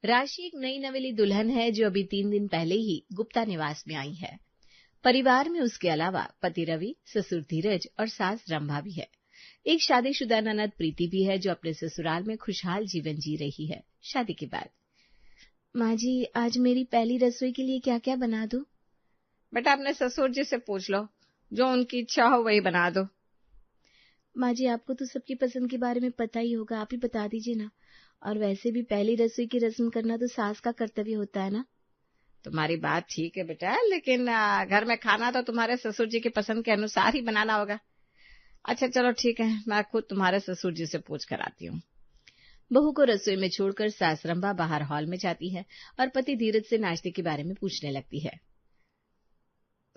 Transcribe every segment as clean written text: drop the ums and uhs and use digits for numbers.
राशि एक नई नवेली दुल्हन है जो अभी 3 दिन पहले ही गुप्ता निवास में आई है। परिवार में उसके अलावा पति रवि, ससुर धीरज और सास रंभा भी है। एक शादीशुदा ननद प्रीति भी है जो अपने ससुराल में खुशहाल जीवन जी रही है शादी के बाद। माँ जी, आज मेरी पहली रसोई के लिए क्या क्या बना दूं? बेटा अपने ससुर जी से पूछ लो, जो उनकी इच्छा हो वही बना दो। माँ जी, आपको तो सबकी पसंद के बारे में पता ही होगा, आप ही बता दीजिए ना। और वैसे भी पहली रसोई की रस्म करना तो सास का कर्तव्य होता है ना। तुम्हारी बात ठीक है बेटा, लेकिन घर में खाना तो तुम्हारे ससुर जी की पसंद के अनुसार ही बनाना होगा। अच्छा चलो ठीक है, मैं खुद तुम्हारे ससुर जी से पूछ कर आती हूँ। बहू को रसोई में छोड़कर सास रंभा बाहर हॉल में जाती है और पति धीरज से नाश्ते के बारे में पूछने लगती है।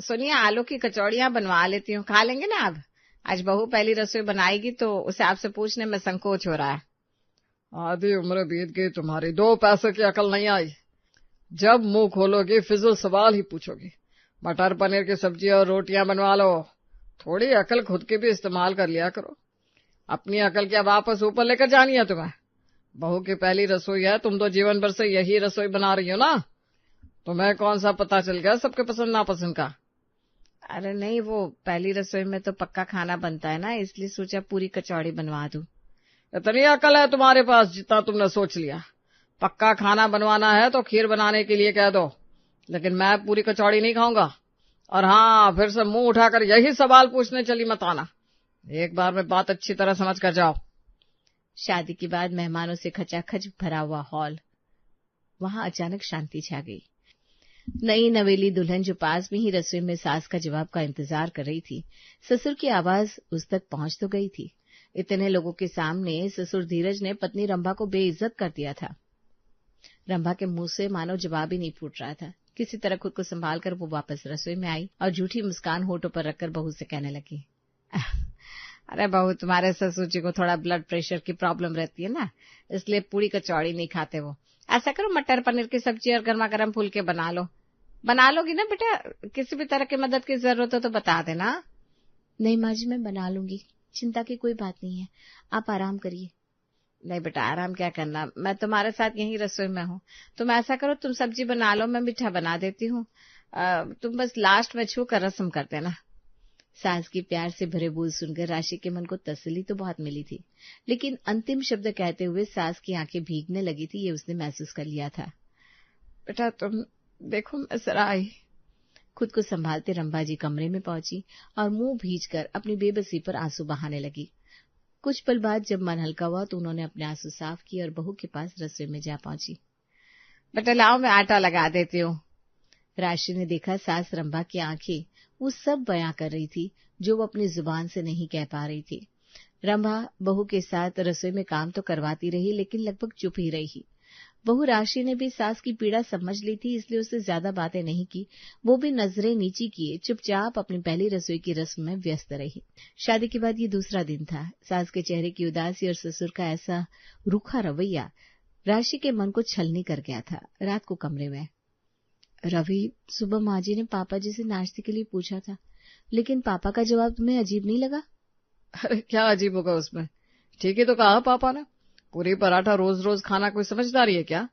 सुनिए, आलू की कचौड़ियां बनवा लेती हूँ, खा लेंगे ना आप? आज बहू पहली रसोई बनाएगी तो उसे आपसे पूछने में संकोच हो रहा है। आधी उम्र बीत गई, तुम्हारी 2 पैसे की अकल नहीं आई। जब मुंह खोलोगी फिजूल सवाल ही पूछोगी। मटर पनीर की सब्जी और रोटियां बनवा लो। थोड़ी अकल खुद की भी इस्तेमाल कर लिया करो। अपनी अकल क्या वापस ऊपर लेकर जानी है तुम्हें? बहू की पहली रसोई है, तुम तो जीवन भर से यही रसोई बना रही हो ना। तुम्हें कौन सा पता चल गया सबके पसंद नापसंद का? अरे नहीं, वो पहली रसोई में तो पक्का खाना बनता है ना, इसलिए सोचा पूरी कचौड़ी बनवा दूं। इतनी अकल है तुम्हारे पास जितना तुमने सोच लिया। पक्का खाना बनवाना है तो खीर बनाने के लिए कह दो, लेकिन मैं पूरी कचौड़ी नहीं खाऊंगा। और हाँ, फिर से मुंह उठाकर यही सवाल पूछने चली मत आना। एक बार में बात अच्छी तरह समझ कर जाओ। शादी के बाद मेहमानों से खचाखच भरा हुआ हॉल, वहां अचानक शांति छा गई। नई नवेली दुल्हन जो पास में ही रसोई में सास का जवाब का इंतजार कर रही थी, ससुर की आवाज उस तक पहुंच तो गई थी। इतने लोगों के सामने ससुर धीरज ने पत्नी रंभा को बेइज्जत कर दिया था। रंभा के मुंह से मानो जवाब ही नहीं फूट रहा था। किसी तरह खुद को संभालकर वो वापस रसोई में आई और झूठी मुस्कान होठों पर रखकर बहू से कहने लगी, अरे बहू, तुम्हारे ससुर जी को थोड़ा ब्लड प्रेशर की प्रॉब्लम रहती है ना, इसलिए पूरी कचौड़ी नहीं खाते वो। ऐसा करो, मटर पनीर की सब्जी और गर्मा गर्म फुलके बना लो। बना लोगी ना बेटा? किसी भी तरह की मदद की जरूरत हो तो बता देना। नहीं माँ जी, मैं बना लूंगी, चिंता की कोई बात नहीं है, आप आराम करिए। नहीं बेटा, आराम क्या करना, मैं तुम्हारे साथ यहीं रसोई में हूँ। तुम ऐसा करो, तुम सब्जी बना लो, मैं मीठा बना देती हूँ। तुम बस लास्ट में छू कर रस्म कर देना। सास की प्यार से भरे बोल सुनकर राशि के मन को तसल्ली तो बहुत मिली थी, लेकिन अंतिम शब्द कहते हुए सास की आंखें भीगने लगी थी, ये उसने महसूस कर लिया था। बेटा तुम देखो, मैं जरा आई। खुद को संभालते रंभा जी कमरे में पहुंची और मुंह भींचकर अपनी बेबसी पर आंसू बहाने लगी। कुछ पल बाद जब मन हल्का हुआ तो उन्होंने अपने आंसू साफ किए और बहू के पास रसोई में जा पहुंची। बेटा लाओ, मैं आटा लगा देती हूँ। राशि ने देखा सास रंभा की आंखें वो सब बयां कर रही थी जो वो अपनी जुबान से नहीं कह पा रही थी। रंभा बहू के साथ रसोई में काम तो करवाती रही, लेकिन लगभग चुप ही रही। बहू राशि ने भी सास की पीड़ा समझ ली थी, इसलिए उससे ज्यादा बातें नहीं की। वो भी नजरें नीची किए चुपचाप अपनी पहली रसोई की रस्म में व्यस्त रही। शादी के बाद ये दूसरा दिन था। सास के चेहरे की उदासी और ससुर का ऐसा रूखा रवैया राशि के मन को छलनी कर गया था। रात को कमरे में रवि, सुबह माँ जी ने पापा जी से नाश्ते के लिए पूछा था, लेकिन पापा का जवाब तुम्हें अजीब नहीं लगा? अरे क्या अजीब होगा उसमें? ठीक ही तो कहा पापा ने। पूरी पराठा रोज रोज खाना कोई समझदारी है क्या?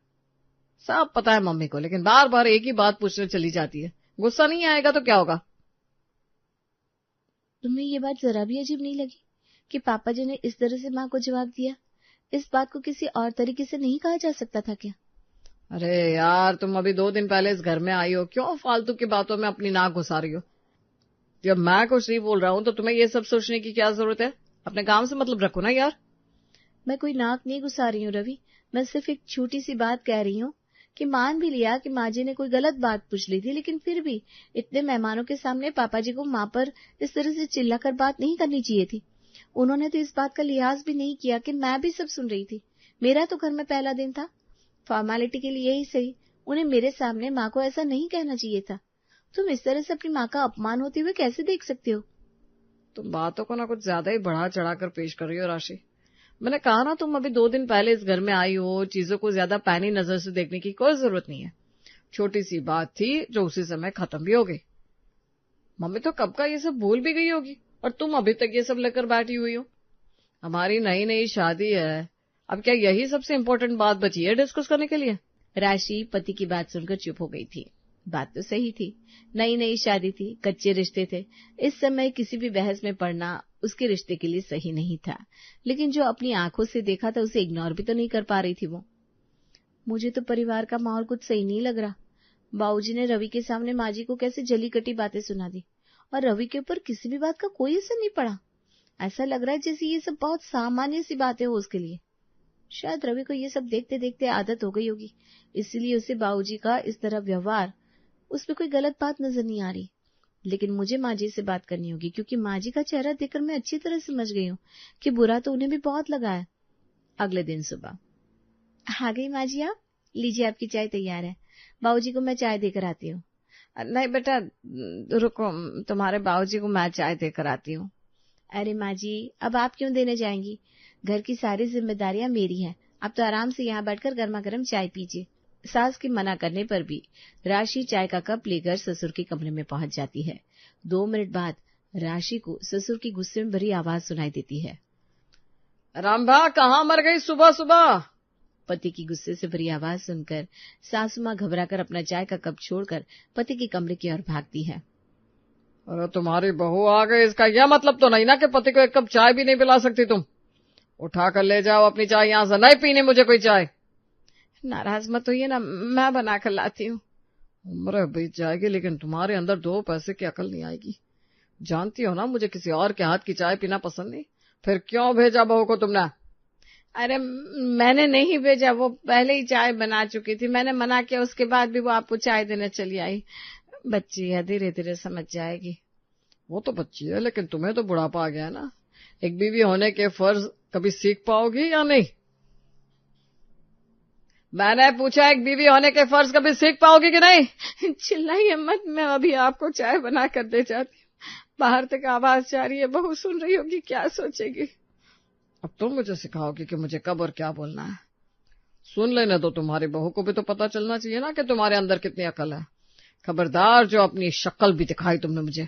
सब पता है मम्मी को, लेकिन बार बार एक ही बात पूछने चली जाती है। गुस्सा नहीं आएगा तो क्या होगा? तुम्हें ये बात जरा भी अजीब नहीं लगी कि पापा जी ने इस तरह से माँ को जवाब दिया? इस बात को किसी और तरीके से नहीं कहा जा सकता था क्या? अरे यार, तुम अभी 2 दिन पहले इस घर में आई हो, क्यों फालतू की बातों में अपनी नाक घुसा रही हो? जब मैं कुछ नहीं बोल रहा हूँ तो तुम्हें ये सब सोचने की क्या जरूरत है? अपने काम से मतलब रखो ना यार। मैं कोई नाक नहीं घुसा रही हूँ रवि, मैं सिर्फ एक छोटी सी बात कह रही हूँ कि मान भी लिया कि माँ जी ने कोई गलत बात पूछ ली थी, लेकिन फिर भी इतने मेहमानों के सामने पापा जी को माँ पर इस तरह से चिल्लाकर बात नहीं करनी चाहिए थी। उन्होंने तो इस बात का लिहाज भी नहीं किया कि मैं भी सब सुन रही थी। मेरा तो घर में पहला दिन था, फॉर्मेलिटी के लिए ही सही उन्हें मेरे सामने माँ को ऐसा नहीं कहना चाहिए था। तुम इस तरह से अपनी माँ का अपमान होते हुए कैसे देख सकते हो? तुम बातों को ना कुछ ज्यादा ही बढ़ा चढ़ा कर पेश कर रही हो राशि। मैंने कहा ना, तुम अभी 2 दिन पहले इस घर में आई हो, चीजों को ज्यादा पैनी नजर से देखने की कोई जरूरत नहीं है। छोटी सी बात थी जो उसी समय खत्म भी हो गई। मम्मी तो कब का ये सब भूल भी गई होगी और तुम अभी तक ये सब लेकर बैठी हुई हो। हमारी नई नई शादी है, अब क्या यही सबसे इम्पोर्टेंट बात बची है डिस्कस करने के लिए? राशि पति की बात सुनकर चुप हो गई थी। बात तो सही थी, नई नई शादी थी, कच्चे रिश्ते थे। इस समय किसी भी बहस में पड़ना उसके रिश्ते के लिए सही नहीं था, लेकिन जो अपनी आंखों से देखा था उसे इग्नोर भी तो नहीं कर पा रही थी वो। मुझे तो परिवार का माहौल कुछ सही नहीं लग रहा। बाबूजी ने रवि के सामने माँ जी को कैसे जली कटी बातें सुना दी और रवि के ऊपर किसी भी बात का कोई असर नहीं पड़ा। ऐसा लग रहा है जैसे ये सब बहुत सामान्य सी बातें हो उसके लिए। शायद रवि को ये सब देखते देखते आदत हो गई होगी, इसलिए उसे बाबूजी का इस तरह व्यवहार, उसमें कोई गलत बात नजर नहीं आ रही। लेकिन मुझे माँ जी से बात करनी होगी, क्योंकि माँ जी का चेहरा देखकर मैं अच्छी तरह समझ गई हूँ कि बुरा तो उन्हें भी बहुत लगा है। अगले दिन सुबह, आ गई माँ जी आप, लीजिए आपकी चाय तैयार है, बाबूजी को मैं चाय देकर आती हूँ। नहीं बेटा रुको, तुम्हारे बाबूजी को मैं चाय देकर आती हूँ। अरे माँ जी, अब आप क्यों देने जाएंगी? घर की सारी जिम्मेदारियां मेरी हैं। आप तो आराम से यहाँ बैठकर गर्मा गर्म चाय पीजिए। सास के मना करने पर भी राशि चाय का कप लेकर ससुर के कमरे में पहुंच जाती है। 2 मिनट बाद राशि को ससुर की गुस्से में भरी आवाज सुनाई देती है। रंभा कहाँ मर गई सुबह सुबह? पति की गुस्से से भरी आवाज सुनकर सासू माँ घबराकर अपना चाय का कप छोड़कर पति के कमरे की ओर भागती है। अरे तुम्हारी बहू आ गई, इसका यह मतलब तो नहीं ना कि पति को एक कप चाय भी नहीं पिला सकती तुम? उठा कर ले जाओ अपनी चाय यहाँ से, नहीं पीनी मुझे कोई चाय। नाराज मत होइए ना, मैं बना कर लाती हूँ। उम्र बीत जाएगी लेकिन तुम्हारे अंदर 2 पैसे की अकल नहीं आएगी। जानती हो ना मुझे किसी और के हाथ की चाय पीना पसंद नहीं, फिर क्यों भेजा बहू को तुमने? अरे मैंने नहीं भेजा, वो पहले ही चाय बना चुकी थी। मैंने मना किया, उसके बाद भी वो आपको चाय देने चली आई। बच्ची है, धीरे धीरे समझ जाएगी। वो तो बच्ची है, लेकिन तुम्हें तो बुढ़ापा आ गया है ना। एक बीवी होने के फर्ज कभी सीख पाओगी या नहीं? मैंने पूछा, एक बीवी होने के फर्ज कभी सीख पाओगी कि नहीं? चिल्लाइए मत, मैं अभी आपको चाय बना कर दे जाती हूँ। बाहर तक आवाज जा रही है, बहू सुन रही होगी, क्या सोचेगी। अब तुम मुझे सिखाओगी कि मुझे कब और क्या बोलना है। सुन लेने दो, तुम्हारी बहू को भी तो पता चलना चाहिए ना कि तुम्हारे अंदर कितनी अकल है। खबरदार जो अपनी शक्ल भी दिखाई तुमने मुझे।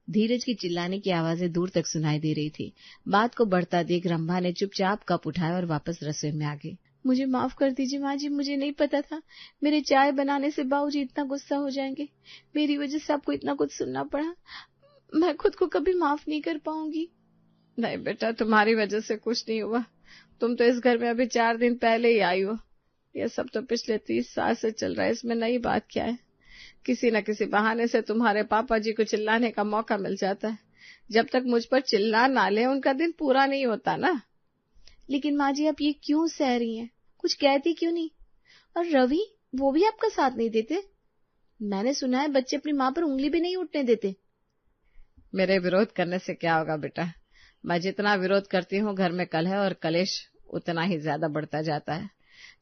धीरज की चिल्लाने की आवाजें दूर तक सुनाई दे रही थी। बात को बढ़ता देख रंभा ने चुपचाप कप उठाया और वापस रसोई में आ गई। मुझे माफ कर दीजिए माँ जी, मुझे नहीं पता था मेरे चाय बनाने से बाबूजी इतना गुस्सा हो जाएंगे। मेरी वजह से आपको इतना कुछ सुनना पड़ा। मैं खुद को कभी माफ नहीं कर पाऊंगी। नहीं बेटा, तुम्हारी वजह से कुछ नहीं हुआ। तुम तो इस घर में अभी 4 दिन पहले ही आई हो। ये सब तो पिछले 30 साल से चल रहा है, इसमें नई बात क्या है। किसी न किसी बहाने से तुम्हारे पापा जी को चिल्लाने का मौका मिल जाता है। जब तक मुझ पर चिल्ला ना ले उनका दिन पूरा नहीं होता ना। लेकिन माँ जी, आप ये क्यों सह रही हैं? कुछ कहती क्यों नहीं? और रवि, वो भी आपका साथ नहीं देते? मैंने सुना है बच्चे अपनी माँ पर उंगली भी नहीं उठने देते। मेरे विरोध करने से क्या होगा बेटा? मैं जितना विरोध करती हूँ घर में कलह और कलेश उतना ही ज्यादा बढ़ता जाता है।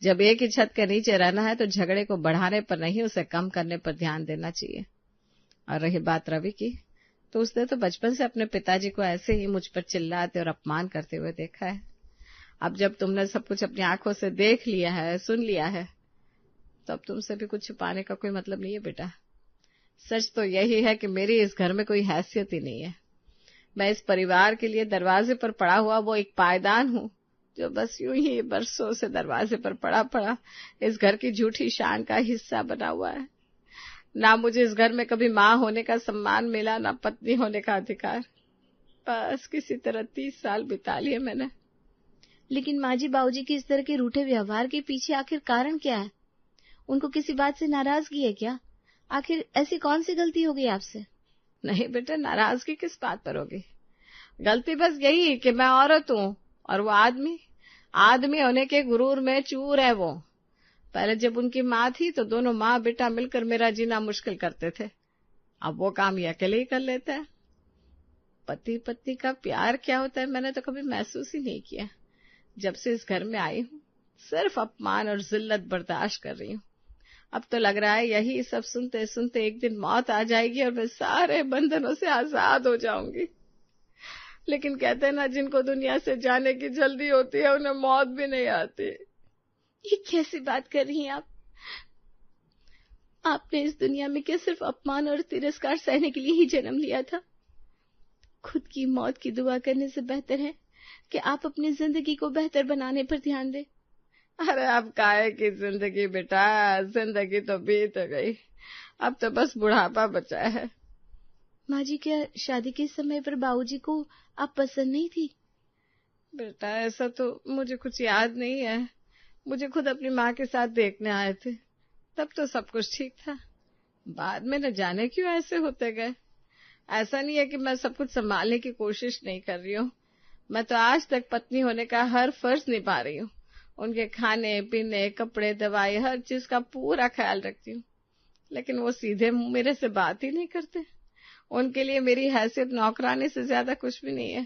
जब एक ही छत के नीचे रहना है तो झगड़े को बढ़ाने पर नहीं, उसे कम करने पर ध्यान देना चाहिए। और रही बात रवि की, तो उसने तो बचपन से अपने पिताजी को ऐसे ही मुझ पर चिल्लाते और अपमान करते हुए देखा है। अब जब तुमने सब कुछ अपनी आंखों से देख लिया है, सुन लिया है, तो अब तुमसे भी कुछ छुपाने का कोई मतलब नहीं है बेटा। सच तो यही है कि मेरी इस घर में कोई हैसियत ही नहीं है। मैं इस परिवार के लिए दरवाजे पर पड़ा हुआ वो एक पायदान हूँ, जो बस यूं ही बरसों से दरवाजे पर पड़ा इस घर की झूठी शान का हिस्सा बना हुआ है। ना मुझे इस घर में कभी माँ होने का सम्मान मिला, ना पत्नी होने का अधिकार। बस किसी तरह 30 साल बिता लिए मैंने। लेकिन माँ जी, बाबूजी के इस तरह के रूठे व्यवहार के पीछे आखिर कारण क्या है? उनको किसी बात से नाराजगी है क्या? आखिर ऐसी कौन सी गलती हो गई आपसे? नहीं बेटा, नाराजगी किस बात पर होगी? गलती बस यही कि मैं औरत हूँ और वो आदमी होने के गुरूर में चूर है वो। पहले जब उनकी माँ थी तो दोनों माँ बेटा मिलकर मेरा जीना मुश्किल करते थे। अब वो काम ये अकेले ही कर लेते हैं। पति पत्नी का प्यार क्या होता है मैंने तो कभी महसूस ही नहीं किया। जब से इस घर में आई हूँ सिर्फ अपमान और जिल्लत बर्दाश्त कर रही हूँ। अब तो लग रहा है यही सब सुनते सुनते एक दिन मौत आ जाएगी और मैं सारे बंधनों से आजाद हो जाऊंगी। लेकिन कहते हैं ना, जिनको दुनिया से जाने की जल्दी होती है उन्हें मौत भी नहीं आती। ये कैसी बात कर रही हैं आप? आपने इस दुनिया में क्या सिर्फ अपमान और तिरस्कार सहने के लिए ही जन्म लिया था? खुद की मौत की दुआ करने से बेहतर है कि आप अपनी जिंदगी को बेहतर बनाने पर ध्यान दें। अरे अब काहे की जिंदगी बेटा, जिंदगी तो बीत गई, अब तो बस बुढ़ापा बचा है। माँ जी, क्या शादी के समय पर बाबूजी को आप पसंद नहीं थी? बेटा ऐसा तो मुझे कुछ याद नहीं है, मुझे खुद अपनी माँ के साथ देखने आए थे, तब तो सब कुछ ठीक था। बाद में न जाने क्यों ऐसे होते गए। ऐसा नहीं है कि मैं सब कुछ संभालने की कोशिश नहीं कर रही हूँ, मैं तो आज तक पत्नी होने का हर फर्ज निभा रही हूँ। उनके खाने पीने, कपड़े, दवाई, हर चीज का पूरा ख्याल रखती हूँ। लेकिन वो सीधे मुंह मेरे से बात ही नहीं करते। उनके लिए मेरी हैसियत नौकरानी से ज्यादा कुछ भी नहीं है।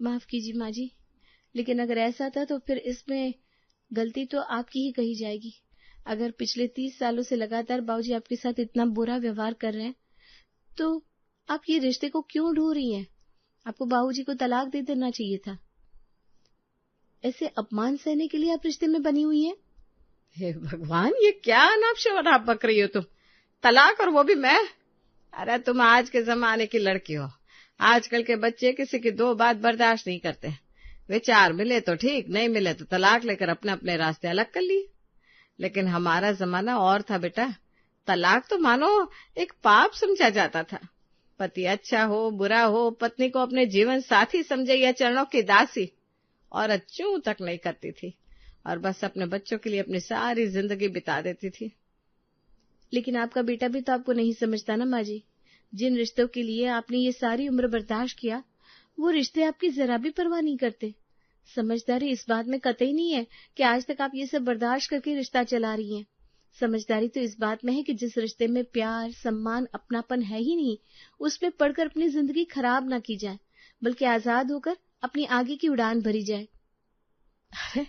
माफ कीजिए माँ जी, लेकिन अगर ऐसा था तो फिर इसमें गलती तो आपकी ही कही जाएगी। अगर पिछले 30 सालों से लगातार बाबूजी आपके साथ इतना बुरा व्यवहार कर रहे हैं, तो आप ये रिश्ते को क्यों ढूंढ रही हैं? आपको बाबूजी को तलाक दे देना चाहिए था। ऐसे अपमान सहने के लिए आप रिश्ते में बनी हुई हैं? हे भगवान, ये क्या अनाप शनाप बक रही हो तुम? तलाक, और वो भी मैं? अरे तुम आज के जमाने की लड़की हो। आजकल के बच्चे किसी की दो बात बर्दाश्त नहीं करते। विचार मिले तो ठीक, नहीं मिले तो तलाक लेकर अपने अपने रास्ते अलग कर लिए। लेकिन हमारा जमाना और था बेटा। तलाक तो मानो एक पाप समझा जाता था। पति अच्छा हो बुरा हो, पत्नी को अपने जीवन साथी समझे या चरणों की दासी, औरत चूं तक नहीं करती थी और बस अपने बच्चों के लिए अपनी सारी जिंदगी बिता देती थी। लेकिन आपका बेटा भी तो आपको नहीं समझता ना माँ जी। जिन रिश्तों के लिए आपने ये सारी उम्र बर्दाश्त किया, वो रिश्ते आपकी जरा भी परवाह नहीं करते। समझदारी इस बात में कतई नहीं है कि आज तक आप ये सब बर्दाश्त करके रिश्ता चला रही हैं। समझदारी तो इस बात में है कि जिस रिश्ते में प्यार, सम्मान, अपनापन है ही नहीं, उसमें पढ़कर अपनी जिंदगी खराब ना की जाए, बल्कि आजाद होकर अपनी आगे की उड़ान भरी जाए। अरे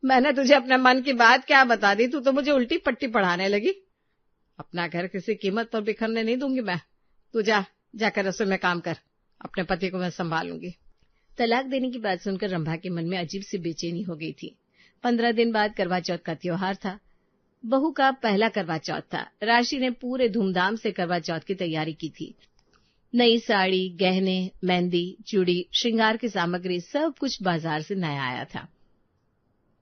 मैंने तुझे अपने मन की बात क्या बता दी, तू तो मुझे उल्टी पट्टी पढ़ाने लगी। अपना घर किसी कीमत पर बिखरने नहीं दूंगी मैं। तू जाकर रसोई में काम कर, अपने पति को मैं संभालूंगी। तलाक देने की बात सुनकर रंभा के मन में अजीब सी बेचैनी हो गई थी। 15 दिन बाद करवा चौथ का त्योहार था। बहू का पहला करवा चौथ था। राशि ने पूरे धूमधाम से करवा चौथ की तैयारी की थी। नई साड़ी, गहने, मेहंदी, चूड़ी, श्रृंगार की सामग्री, सब कुछ बाजार से नया आया था।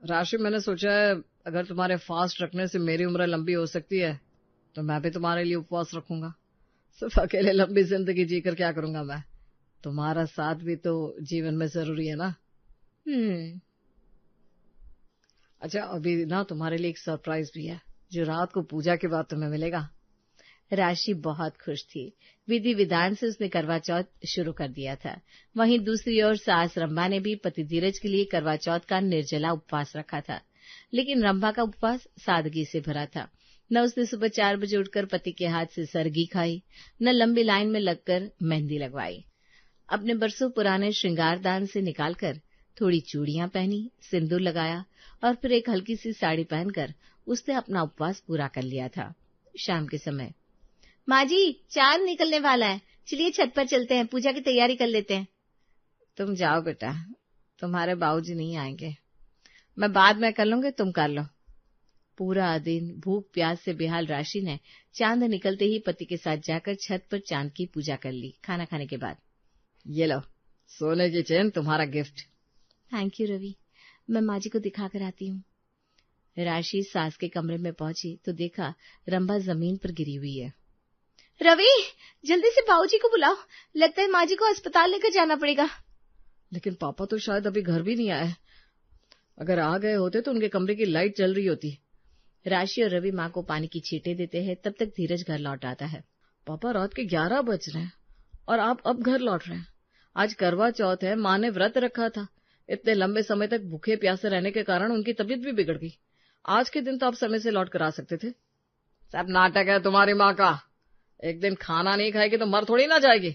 राशि, मैंने सोचा है अगर तुम्हारे फास्ट रखने से मेरी उम्र लंबी हो सकती है तो मैं भी तुम्हारे लिए उपवास रखूंगा। सिर्फ अकेले लंबी जिंदगी जीकर क्या करूंगा मैं? तुम्हारा साथ भी तो जीवन में जरूरी है ना। अच्छा, अभी ना तुम्हारे लिए एक सरप्राइज भी है जो रात को पूजा के बाद तुम्हें मिलेगा। राशि बहुत खुश थी। विधि विधान से उसने करवा चौथ शुरू कर दिया था। वहीं दूसरी ओर सास रंभा ने भी पति धीरज के लिए करवा चौथ का निर्जला उपवास रखा था। लेकिन रंभा का उपवास सादगी से भरा था। न उसने सुबह 4 बजे उठकर पति के हाथ से सरगी खाई, न लंबी लाइन में लगकर मेहंदी लगवाई। अपने बरसों पुराने श्रृंगारदान से निकालकर थोड़ी चूड़ियां पहनी, सिंदूर लगाया और फिर एक हल्की सी साड़ी पहनकर उसने अपना उपवास पूरा कर लिया था। शाम के समय, माँ जी, चांद निकलने वाला है, चलिए छत पर चलते हैं, पूजा की तैयारी कर लेते हैं। तुम जाओ बेटा, तुम्हारे बाबूजी नहीं आएंगे, मैं बाद में कर लूंगी, तुम कर लो। पूरा दिन भूख प्यास से बेहाल राशि ने चांद निकलते ही पति के साथ जाकर छत पर चांद की पूजा कर ली। खाना खाने के बाद, ये लो सोने की चेन, तुम्हारा गिफ्ट। थैंक यू रवि, मैं माँ जी को दिखाकर आती हूँ। राशि सास के कमरे में पहुंची तो देखा रंभा जमीन पर गिरी हुई है। रवि, जल्दी से बाबूजी को बुलाओ, लगता है माँ जी को अस्पताल लेकर जाना पड़ेगा। लेकिन पापा तो शायद अभी घर भी नहीं आए। अगर आ गए होते तो उनके कमरे की लाइट जल रही होती। राशि और रवि माँ को पानी की छींटे देते हैं, तब तक धीरज घर लौट आता है। पापा, रात के 11 बज रहे हैं और आप अब घर लौट रहे हैं। आज करवा चौथ है, माँ ने व्रत रखा था। इतने लंबे समय तक भूखे प्यासे रहने के कारण उनकी तबीयत भी बिगड़ गई। आज के दिन तो आप समय से लौट कर आ सकते थे। सब नाटक है तुम्हारी माँ का। एक दिन खाना नहीं खाएगी तो मर थोड़ी ना जाएगी।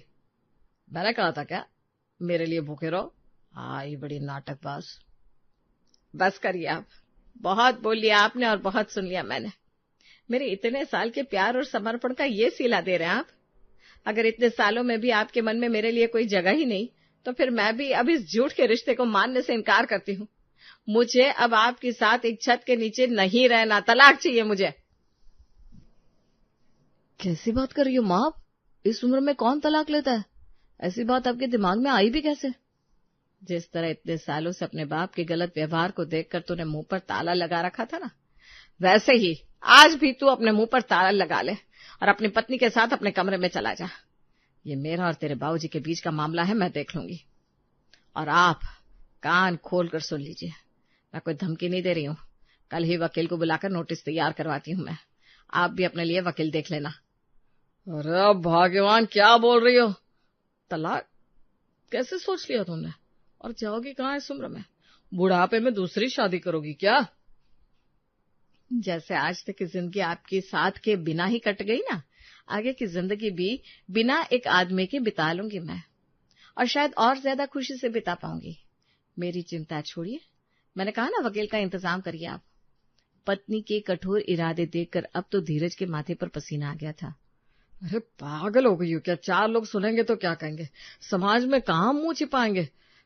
मैंने कहा था क्या मेरे लिए भूखे रहो? आई बड़ी नाटकबाज। बस करिए आप, बहुत बोल लिया आपने और बहुत सुन लिया मैंने। मेरे इतने साल के प्यार और समर्पण का ये सिला दे रहे हैं आप। अगर इतने सालों में भी आपके मन में मेरे लिए कोई जगह ही नहीं, तो फिर मैं भी अब इस झूठ के रिश्ते को मानने से इनकार करती हूँ। मुझे अब आपके साथ एक छत के नीचे नहीं रहना, तलाक चाहिए मुझे। कैसी बात कर रही हो माँ? इस उम्र में कौन तलाक लेता है? ऐसी बात आपके दिमाग में आई भी कैसे? जिस तरह इतने सालों से अपने बाप के गलत व्यवहार को देखकर तूने मुंह पर ताला लगा रखा था ना, वैसे ही आज भी तू अपने मुंह पर ताला लगा ले और अपनी पत्नी के साथ अपने कमरे में चला जा। ये मेरा और तेरे बाबूजी के बीच का मामला है, मैं देख लूंगी। और आप कान खोल कर सुन लीजिए, मैं कोई धमकी नहीं दे रही हूं। कल ही वकील को बुलाकर नोटिस तैयार करवाती हूं मैं। आप भी अपने लिए वकील देख लेना। अरे भगवान, क्या बोल रही हो? तलाक कैसे सोच लिया तुमने? और जाओगी कहाँ इस उम्र में? बुढ़ापे में दूसरी शादी करोगी क्या? जैसे आज तक की जिंदगी आपके साथ के बिना ही कट गई ना, आगे की जिंदगी भी बिना एक आदमी के बिता लूंगी मैं, और शायद और ज्यादा खुशी से बिता पाऊंगी। मेरी चिंता छोड़िए, मैंने कहा ना वकील का इंतजाम करिए आप। पत्नी के कठोर इरादे देखकर अब तो धीरज के माथे पर पसीना आ गया था। अरे पागल हो गई हो क्या? 4 लोग सुनेंगे तो क्या कहेंगे? समाज में कहाँ मुंह छिपाएंगे?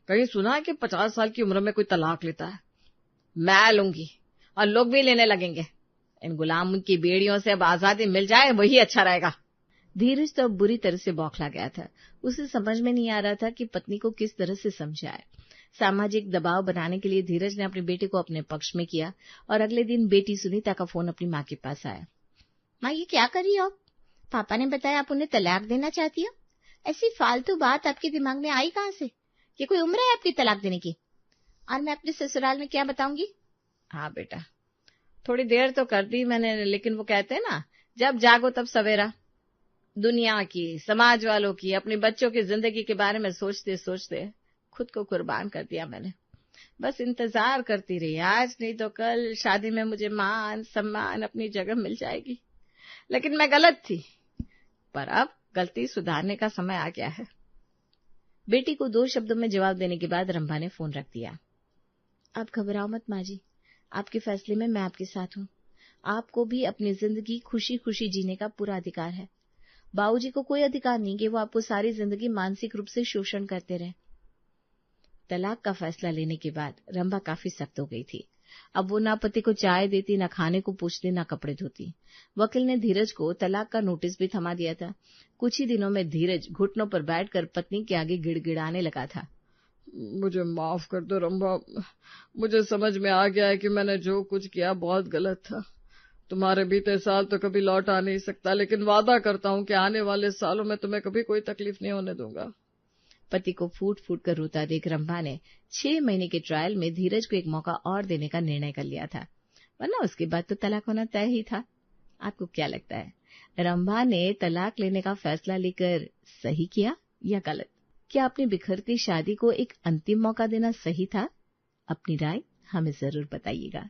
कहीं सुना है कि 50 साल की उम्र में कोई तलाक लेता है? मैं लूंगी और लोग भी लेने लगेंगे। इन गुलाम की बेड़ियों से अब आजादी मिल जाए, वही अच्छा रहेगा। धीरज तो अब बुरी तरह से बौखला गया था। उसे समझ में नहीं आ रहा था कि पत्नी को किस तरह से समझाए। सामाजिक दबाव बनाने के लिए धीरज ने अपनी बेटी को अपने पक्ष में किया और अगले दिन बेटी सुनीता का फोन अपनी माँ के पास आया। माँ, ये क्या कर रही हो? पापा ने बताया आप उन्हें तलाक देना चाहती हो। ऐसी फालतू बात आपके दिमाग में आई कहाँ से? ये कोई उम्र है आपकी तलाक देने की? और मैं अपने ससुराल में क्या बताऊंगी? हाँ बेटा, थोड़ी देर तो कर दी मैंने, लेकिन वो कहते हैं ना, जब जागो तब सवेरा। दुनिया की, समाज वालों की, अपने बच्चों की जिंदगी के बारे में सोचते सोचते खुद को कुर्बान कर दिया मैंने। बस इंतजार करती रही, आज नहीं तो कल शादी में मुझे मान सम्मान अपनी जगह मिल जाएगी। लेकिन मैं गलत थी, पर अब गलती सुधारने का समय आ गया है। बेटी को 2 शब्दों में जवाब देने के बाद रंभा ने फोन रख दिया। आप घबराओ मत माँ जी, आपके फैसले में मैं आपके साथ हूँ। आपको भी अपनी जिंदगी खुशी खुशी जीने का पूरा अधिकार है। बाबूजी को कोई अधिकार नहीं कि वो आपको सारी जिंदगी मानसिक रूप से शोषण करते रहे। तलाक का फैसला लेने के बाद रंभा काफी सख्त हो गई थी। अब वो ना पति को चाय देती, ना खाने को पूछती, ना कपड़े धोती। वकील ने धीरज को तलाक का नोटिस भी थमा दिया था। कुछ ही दिनों में धीरज घुटनों पर बैठकर पत्नी के आगे गिड़गिड़ाने लगा था। मुझे माफ कर दो रंभा, मुझे समझ में आ गया है कि मैंने जो कुछ किया बहुत गलत था। तुम्हारे बीते साल तो कभी लौट आ नहीं सकता, लेकिन वादा करता हूँ कि आने वाले सालों में तुम्हें कभी कोई तकलीफ नहीं होने दूंगा। पति को फूट फूट कर रोता देख रंभा ने 6 महीने के ट्रायल में धीरज को एक मौका और देने का निर्णय कर लिया था, वरना उसके बाद तो तलाक होना तय ही था। आपको क्या लगता है, रंभा ने तलाक लेने का फैसला लेकर सही किया या गलत? क्या अपनी बिखरती शादी को एक अंतिम मौका देना सही था? अपनी राय हमें जरूर बताइएगा।